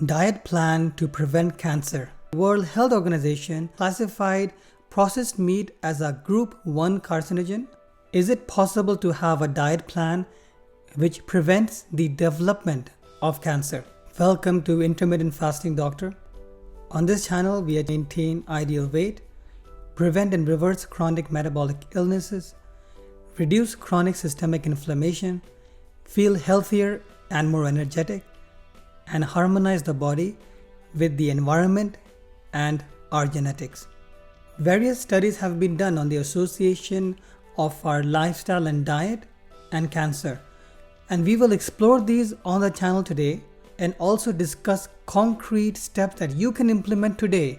Diet plan to prevent cancer. The World Health Organization classified processed meat as a Group 1 carcinogen. Is it possible to have a diet plan which prevents the development of cancer? Welcome to Intermittent Fasting Doctor. On this channel, we maintain ideal weight, prevent and reverse chronic metabolic illnesses, reduce chronic systemic inflammation, feel healthier and more energetic, and harmonize the body with the environment and our genetics. Various studies have been done on the association of our lifestyle and diet and cancer, and we will explore these on the channel today and also discuss concrete steps that you can implement today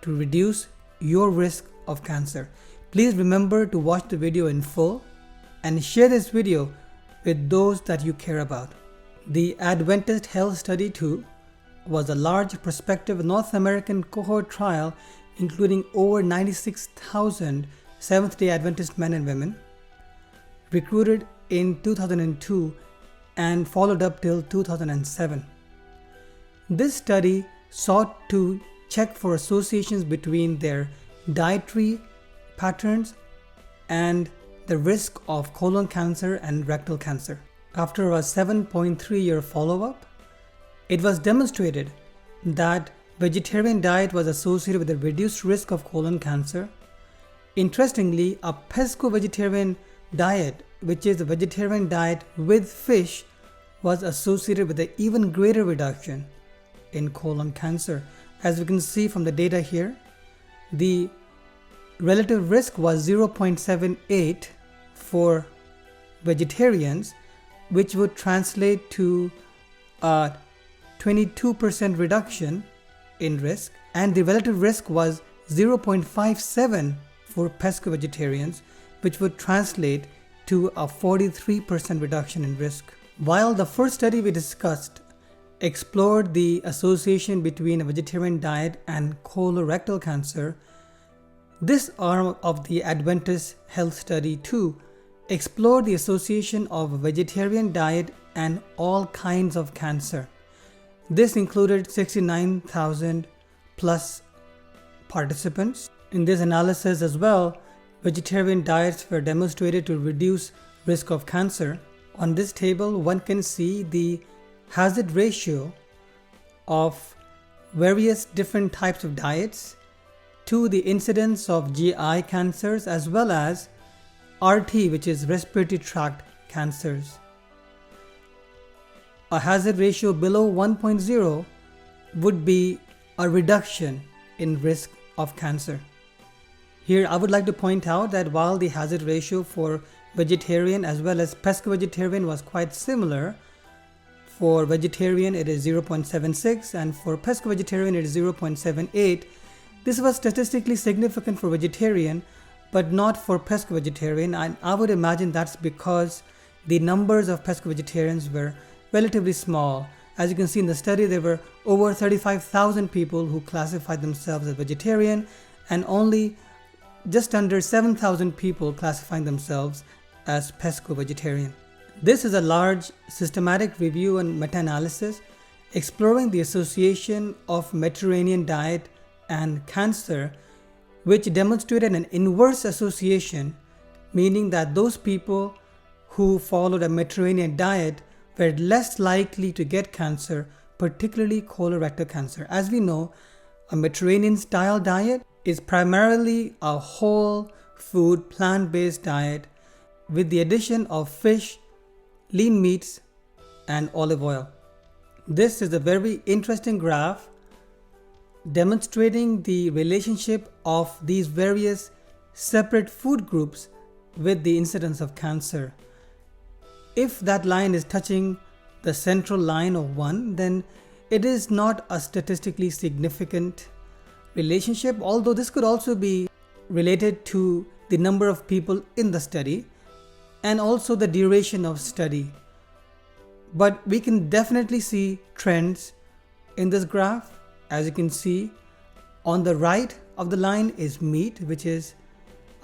to reduce your risk of cancer. Please remember to watch the video in full and share this video with those that you care about. The Adventist Health Study 2 was a large prospective North American cohort trial including over 96,000 Seventh-day Adventist men and women, recruited in 2002 and followed up till 2007. This study sought to check for associations between their dietary patterns and the risk of colon cancer and rectal cancer. After a 7.3-year follow-up, it was demonstrated that vegetarian diet was associated with a reduced risk of colon cancer. Interestingly, a pesco-vegetarian diet, which is a vegetarian diet with fish, was associated with an even greater reduction in colon cancer. As we can see from the data here, the relative risk was 0.78 for vegetarians, which would translate to a 22% reduction in risk, and the relative risk was 0.57 for pesco-vegetarians, which would translate to a 43% reduction in risk. While the first study we discussed explored the association between a vegetarian diet and colorectal cancer, this arm of the Adventist Health Study 2 explored the association of a vegetarian diet and all kinds of cancer. This included 69,000 plus participants. In this analysis as well, vegetarian diets were demonstrated to reduce risk of cancer. On this table, one can see the hazard ratio of various different types of diets to the incidence of GI cancers as well as RT, which is respiratory tract cancers. A hazard ratio below 1.0 would be a reduction in risk of cancer. Here I would like to point out that while the hazard ratio for vegetarian as well as pesco-vegetarian was quite similar, for vegetarian it is 0.76 and for pesco-vegetarian it is 0.78. This was statistically significant for vegetarian but not for pesco-vegetarian, and I would imagine that's because the numbers of pesco-vegetarians were relatively small. As you can see in the study, there were over 35,000 people who classified themselves as vegetarian and only just under 7,000 people classifying themselves as pesco-vegetarian. This is a large systematic review and meta-analysis exploring the association of Mediterranean diet and cancer, which demonstrated an inverse association, meaning that those people who followed a Mediterranean diet were less likely to get cancer, particularly colorectal cancer. As we know, a Mediterranean style diet is primarily a whole food, plant-based diet with the addition of fish, lean meats, and olive oil. This is a very interesting graph demonstrating the relationship of these various separate food groups with the incidence of cancer. If that line is touching the central line of 1, then it is not a statistically significant relationship, although this could also be related to the number of people in the study and also the duration of study. But we can definitely see trends in this graph. As you can see, on the right of the line is meat, which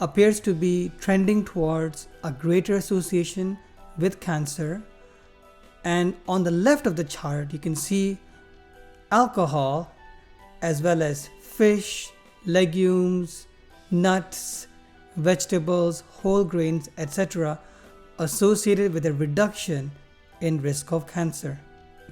appears to be trending towards a greater association with cancer. And on the left of the chart, you can see alcohol, as well as fish, legumes, nuts, vegetables, whole grains, etc., associated with a reduction in risk of cancer.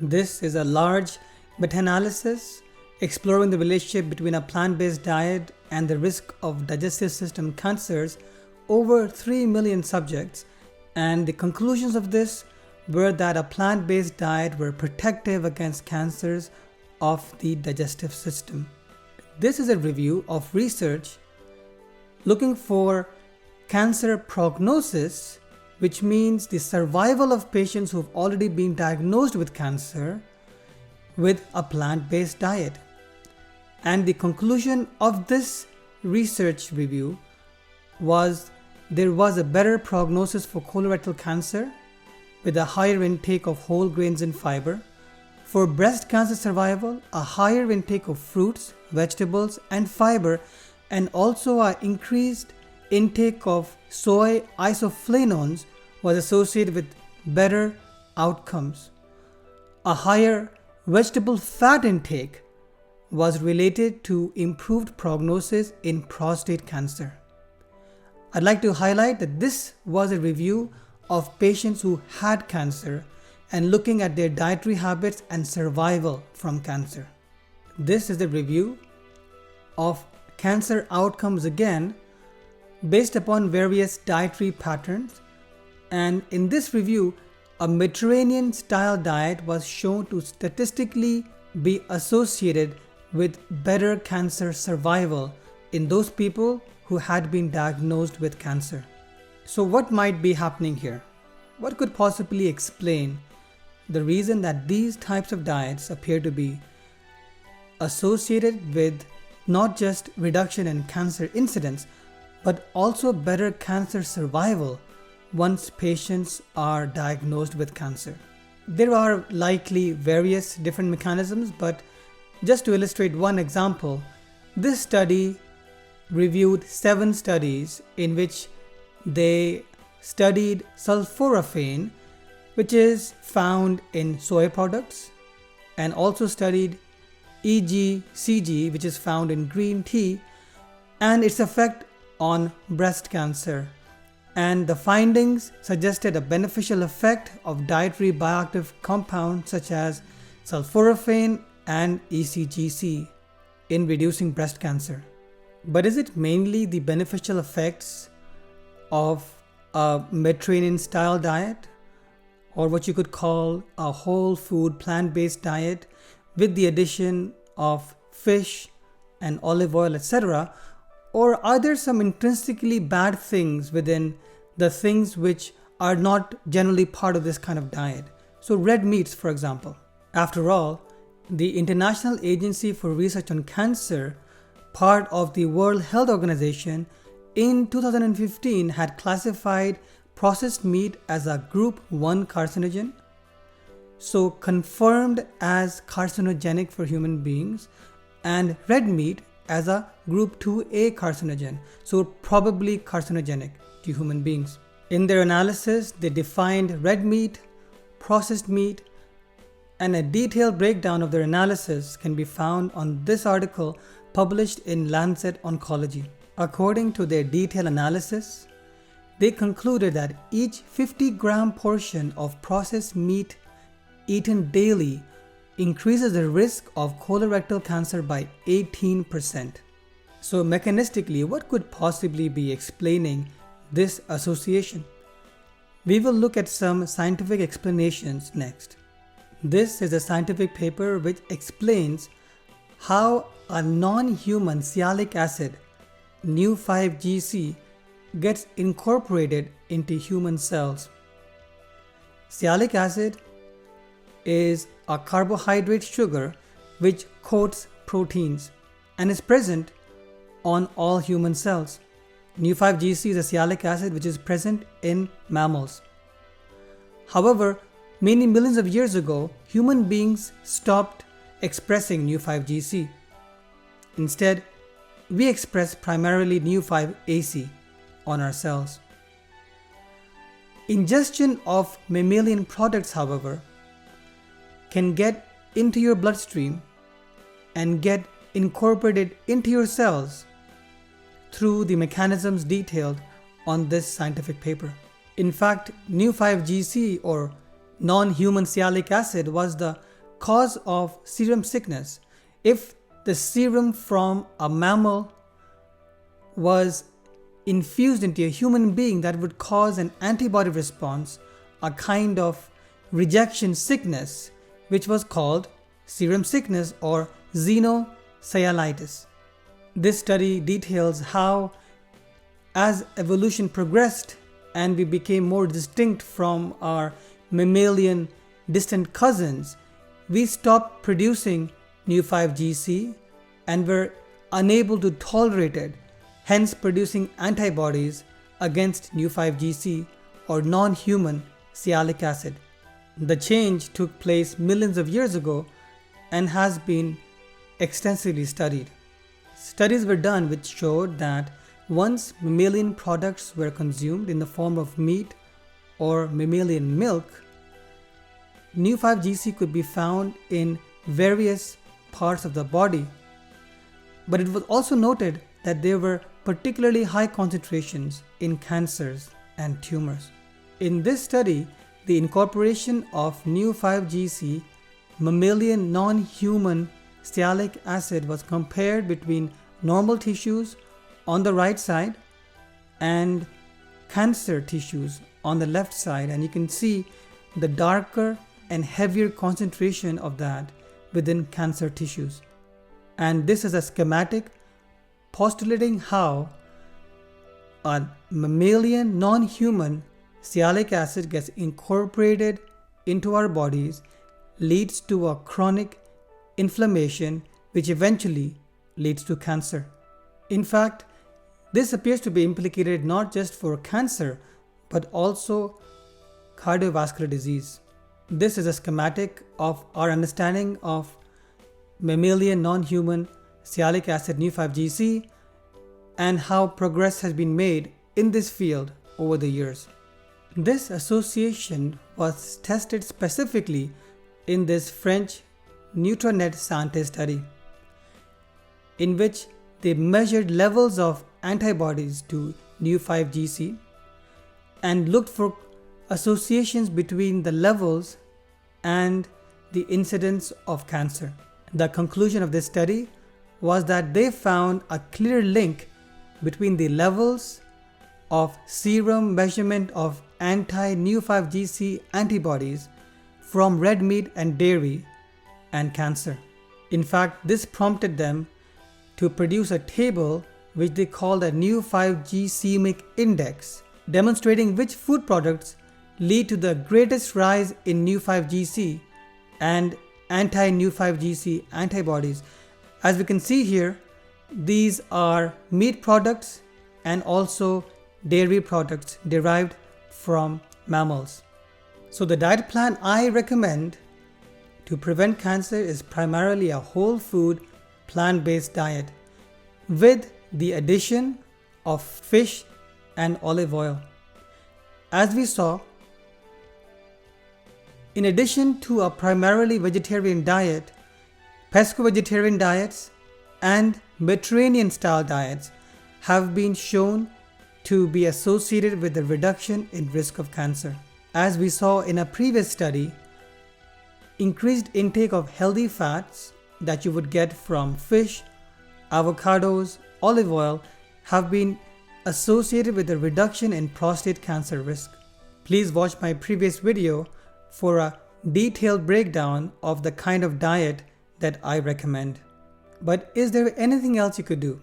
This is a large meta-analysis exploring the relationship between a plant-based diet and the risk of digestive system cancers over 3 million subjects, and the conclusions of this were that a plant-based diet were protective against cancers of the digestive system. This is a review of research looking for cancer prognosis, which means the survival of patients who have already been diagnosed with cancer with a plant-based diet. And the conclusion of this research review was there was a better prognosis for colorectal cancer with a higher intake of whole grains and fiber. For breast cancer survival, a higher intake of fruits, vegetables, and fiber, and also an increased intake of soy isoflavonoids was associated with better outcomes. A higher vegetable fat intake was related to improved prognosis in prostate cancer. I'd like to highlight that this was a review of patients who had cancer and looking at their dietary habits and survival from cancer. This is a review of cancer outcomes again based upon various dietary patterns, and in this review a Mediterranean style diet was shown to statistically be associated with better cancer survival in those people who had been diagnosed with cancer. So what might be happening here? What could possibly explain the reason that these types of diets appear to be associated with not just reduction in cancer incidence, but also better cancer survival once patients are diagnosed with cancer? There are likely various different mechanisms, but just to illustrate one example, this study reviewed 7 studies in which they studied sulforaphane, which is found in soy products, and also studied EGCG, which is found in green tea, and its effect on breast cancer. And the findings suggested a beneficial effect of dietary bioactive compounds such as sulforaphane and EGCG in reducing breast cancer. But is it mainly the beneficial effects of a Mediterranean style diet, or what you could call a whole food plant-based diet with the addition of fish and olive oil, etc.? Or are there some intrinsically bad things within the things which are not generally part of this kind of diet? So red meats, for example. After all, the International Agency for Research on Cancer, part of the World Health Organization, in 2015 had classified processed meat as a group 1 carcinogen, so confirmed as carcinogenic for human beings, and red meat as a group 2A carcinogen, so probably carcinogenic to human beings. In their analysis, they defined red meat, processed meat, and a detailed breakdown of their analysis can be found on this article published in Lancet Oncology. According to their detailed analysis, they concluded that each 50-gram portion of processed meat eaten daily increases the risk of colorectal cancer by 18%. So mechanistically, what could possibly be explaining this association? We will look at some scientific explanations next. This is a scientific paper which explains how a non-human sialic acid, Nu5GC, gets incorporated into human cells. Sialic acid is a carbohydrate sugar which coats proteins and is present on all human cells. Nu5GC is a sialic acid which is present in mammals. However, many millions of years ago, human beings stopped expressing Nu5GC. Instead, we express primarily Nu5AC on our cells. Ingestion of mammalian products, however, can get into your bloodstream and get incorporated into your cells through the mechanisms detailed on this scientific paper. In fact, Nu5-GC or non-human sialic acid was the cause of serum sickness. If the serum from a mammal was infused into a human being, that would cause an antibody response, a kind of rejection sickness, which was called serum sickness or xenosialitis. This study details how, as evolution progressed and we became more distinct from our mammalian distant cousins, we stopped producing Nu5-GC and were unable to tolerate it, hence producing antibodies against Nu5-GC or non-human sialic acid. The change took place millions of years ago and has been extensively studied. Studies were done which showed that once mammalian products were consumed in the form of meat or mammalian milk, Nu5-GC could be found in various parts of the body. But it was also noted that there were particularly high concentrations in cancers and tumors. In this study, the incorporation of Nu5-GC, mammalian non-human sialic acid, was compared between normal tissues on the right side and cancer tissues on the left side, and you can see the darker and heavier concentration of that within cancer tissues. And this is a schematic postulating how a mammalian non-human sialic acid gets incorporated into our bodies, leads to a chronic inflammation which eventually leads to cancer. In fact, this appears to be implicated not just for cancer but also cardiovascular disease. This is a schematic of our understanding of mammalian non-human sialic acid Nu5-GC and how progress has been made in this field over the years. This association was tested specifically in this French Nutranet Santé study, in which they measured levels of antibodies to Nu5-GC and looked for associations between the levels and the incidence of cancer. The conclusion of this study was that they found a clear link between the levels of serum measurement of anti-Nu5-GC antibodies from red meat and dairy and cancer. In fact, this prompted them to produce a table which they called a Nu5-glycemic index, demonstrating which food products lead to the greatest rise in Nu5-GC and anti-Nu5-GC antibodies. As we can see here, these are meat products and also dairy products derived from mammals. So the diet plan I recommend to prevent cancer is primarily a whole food, plant-based diet with the addition of fish and olive oil. As we saw, in addition to a primarily vegetarian diet, pesco-vegetarian diets and Mediterranean style diets have been shown to be associated with a reduction in risk of cancer. As we saw in a previous study, increased intake of healthy fats that you would get from fish, avocados, olive oil have been associated with a reduction in prostate cancer risk. Please watch my previous video for a detailed breakdown of the kind of diet that I recommend. But is there anything else you could do?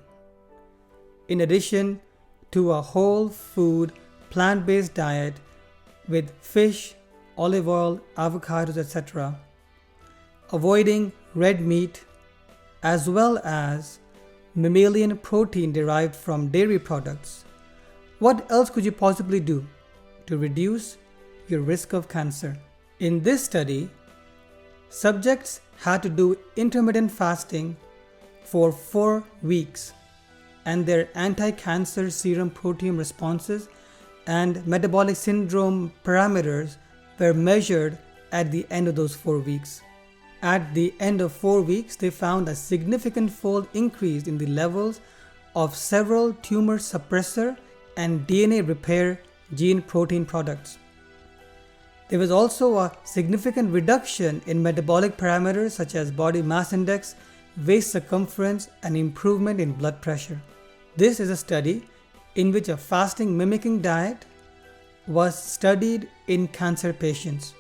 In addition to a whole food, plant-based diet with fish, olive oil, avocados, etc., avoiding red meat, as well as mammalian protein derived from dairy products, what else could you possibly do to reduce your risk of cancer? In this study, subjects had to do intermittent fasting for 4 weeks, and their anti-cancer serum protein responses and metabolic syndrome parameters were measured at the end of those 4 weeks. At the end of 4 weeks, they found a significant fold increase in the levels of several tumor suppressor and DNA repair gene protein products. There was also a significant reduction in metabolic parameters such as body mass index, waist circumference, and improvement in blood pressure. This is a study in which a fasting mimicking diet was studied in cancer patients.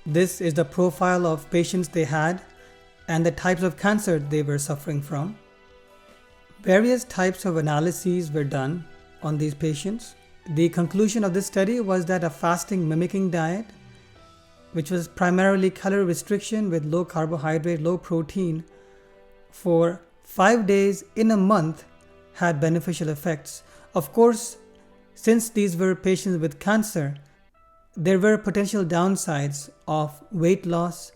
This is the profile of patients they had and the types of cancer they were suffering from. Various types of analyses were done on these patients. The conclusion of this study was that a fasting mimicking diet, which was primarily calorie restriction with low carbohydrate, low protein, for 5 days in a month had beneficial effects. Of course, since these were patients with cancer, there were potential downsides of weight loss,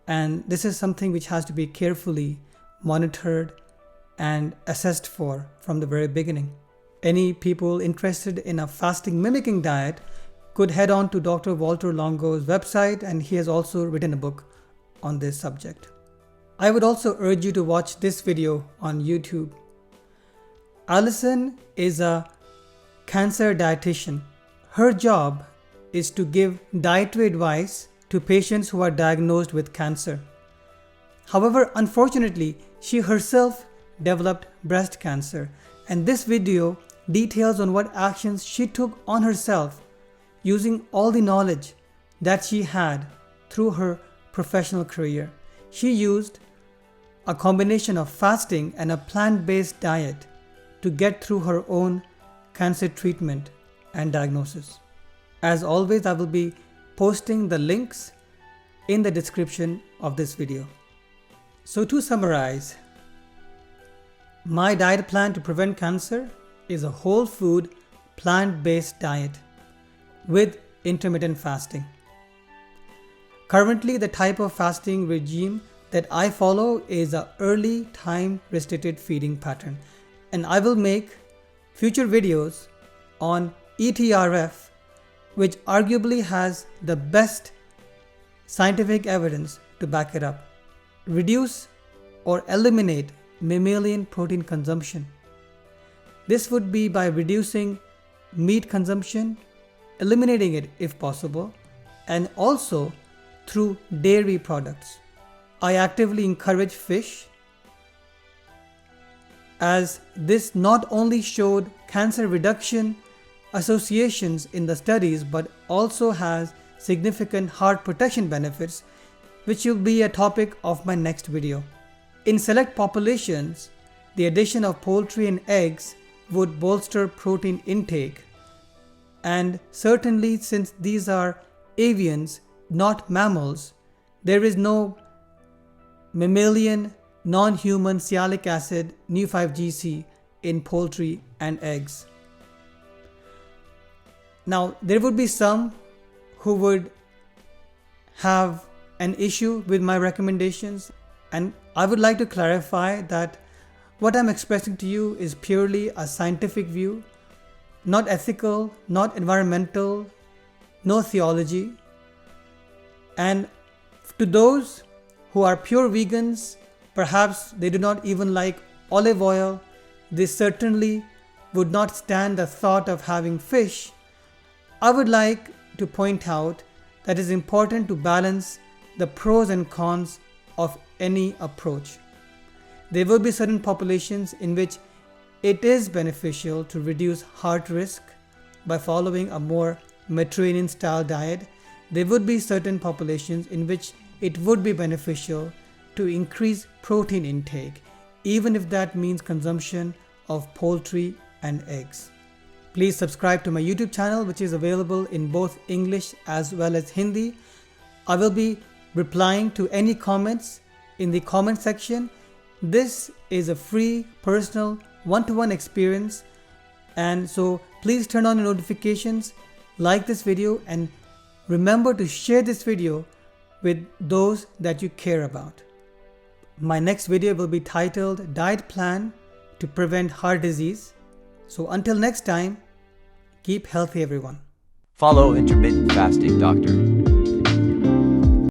and this is something which has to be carefully monitored and assessed for from the very beginning. Any people interested in a fasting mimicking diet could head on to Dr. Walter Longo's website, and he has also written a book on this subject. I would also urge you to watch this video on YouTube. Alison is a cancer dietitian. Her job is to give dietary advice to patients who are diagnosed with cancer. However, unfortunately, she herself developed breast cancer, and this video details on what actions she took on herself using all the knowledge that she had through her professional career. She used a combination of fasting and a plant-based diet to get through her own cancer treatment and diagnosis. As always, I will be posting the links in the description of this video. So to summarize, my diet plan to prevent cancer is a whole food, plant-based diet with intermittent fasting. Currently, the type of fasting regime that I follow is an early time restricted feeding pattern, and I will make future videos on ETRF, which arguably has the best scientific evidence to back it up. Reduce or eliminate mammalian protein consumption. This would be by reducing meat consumption, eliminating it if possible, and also through dairy products. I actively encourage fish, as this not only showed cancer reduction associations in the studies, but also has significant heart protection benefits, which will be a topic of my next video. In select populations, the addition of poultry and eggs would bolster protein intake, and certainly since these are avians, not mammals, there is no mammalian non-human sialic acid nu5GC in poultry and eggs. Now, there would be some who would have an issue with my recommendations, and I would like to clarify that what I'm expressing to you is purely a scientific view, not ethical, not environmental, no theology. And to those who are pure vegans, perhaps they do not even like olive oil, they certainly would not stand the thought of having fish. I would like to point out that it is important to balance the pros and cons of any approach. There will be certain populations in which it is beneficial to reduce heart risk by following a more Mediterranean style diet. There would be certain populations in which it would be beneficial to increase protein intake, even if that means consumption of poultry and eggs. Please subscribe to my YouTube channel, which is available in both English as well as Hindi. I will be replying to any comments in the comment section. This is a free, personal, one-to-one experience, and so please turn on your notifications, like this video, and remember to share this video with those that you care about. My next video will be titled Diet Plan to Prevent Heart Disease. So until next time, keep healthy everyone. Follow Intermittent Fasting Doctor.